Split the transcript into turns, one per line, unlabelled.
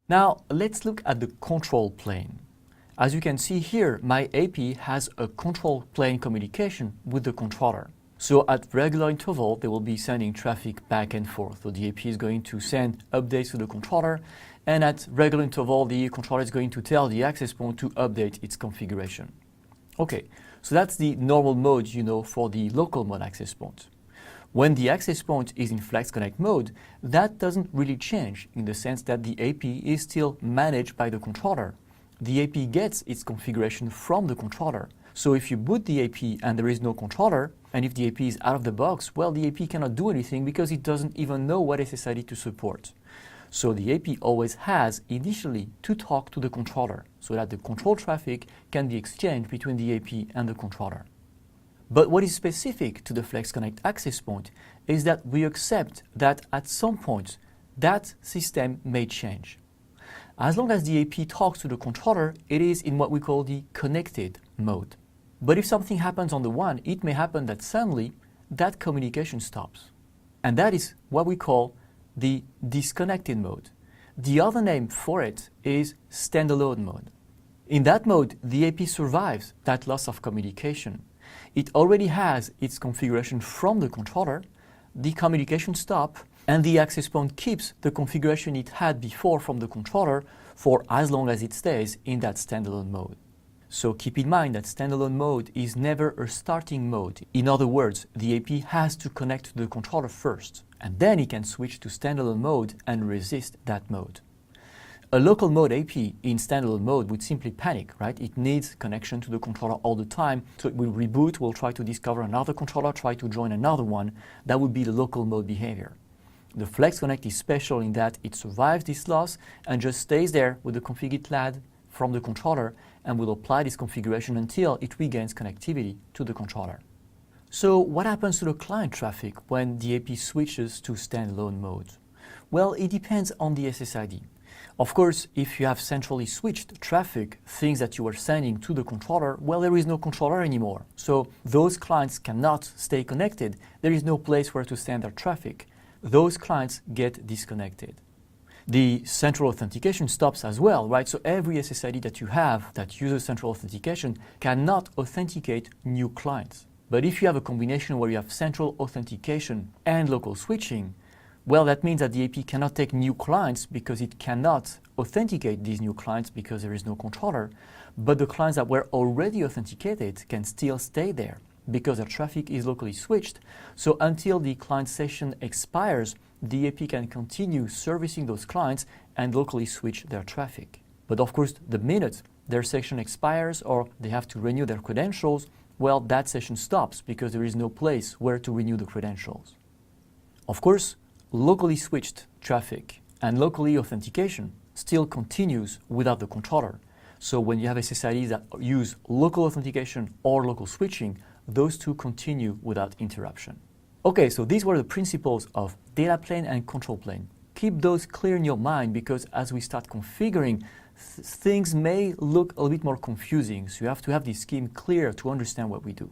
Now, let's look at the control plane. As you can see here, my AP has a control plane communication with the controller. So at regular interval, they will be sending traffic back and forth. So the AP is going to send updates to the controller, and at regular interval, the controller is going to tell the access point to update its configuration. Okay, so that's the normal mode, for the local mode access point. When the access point is in Flex Connect mode, that doesn't really change in the sense that the AP is still managed by the controller. The AP gets its configuration from the controller. So if you boot the AP and there is no controller, and if the AP is out of the box, well, the AP cannot do anything because it doesn't even know what SSID to support. So the AP always has initially to talk to the controller so that the control traffic can be exchanged between the AP and the controller. But what is specific to the Flex Connect access point is that we accept that at some point that system may change. As long as the AP talks to the controller, it is in what we call the connected mode. But if something happens on the WAN, it may happen that suddenly that communication stops. And that is what we call the disconnected mode. The other name for it is standalone mode. In that mode, the AP survives that loss of communication. It already has its configuration from the controller, the communication stops, and the access point keeps the configuration it had before from the controller for as long as it stays in that standalone mode. So keep in mind that standalone mode is never a starting mode. In other words, the AP has to connect to the controller first, and then it can switch to standalone mode and resist that mode. A local mode AP in standalone mode would simply panic, right? It needs connection to the controller all the time, so it will reboot, will try to discover another controller, try to join another one. That would be the local mode behavior. The Flex Connect is special in that it survives this loss and just stays there with the config it had from the controller and will apply this configuration until it regains connectivity to the controller. So what happens to the client traffic when the AP switches to standalone mode? Well, it depends on the SSID. Of course, if you have centrally switched traffic, things that you are sending to the controller, well, there is no controller anymore. So those clients cannot stay connected. There is no place where to send their traffic. Those clients get disconnected. The central authentication stops as well, right? So every SSID that you have that uses central authentication cannot authenticate new clients. But if you have a combination where you have central authentication and local switching, well, that means that the AP cannot take new clients because it cannot authenticate these new clients because there is no controller. But the clients that were already authenticated can still stay there because their traffic is locally switched. So until the client session expires, the AP can continue servicing those clients and locally switch their traffic. But of course, the minute their session expires or they have to renew their credentials, well, that session stops because there is no place where to renew the credentials. Of course, locally switched traffic and locally authentication still continues without the controller. So when you have SSIDs that use local authentication or local switching, those two continue without interruption. Okay, so these were the principles of data plane and control plane. Keep those clear in your mind because as we start configuring, things may look a little bit more confusing. So you have to have this scheme clear to understand what we do.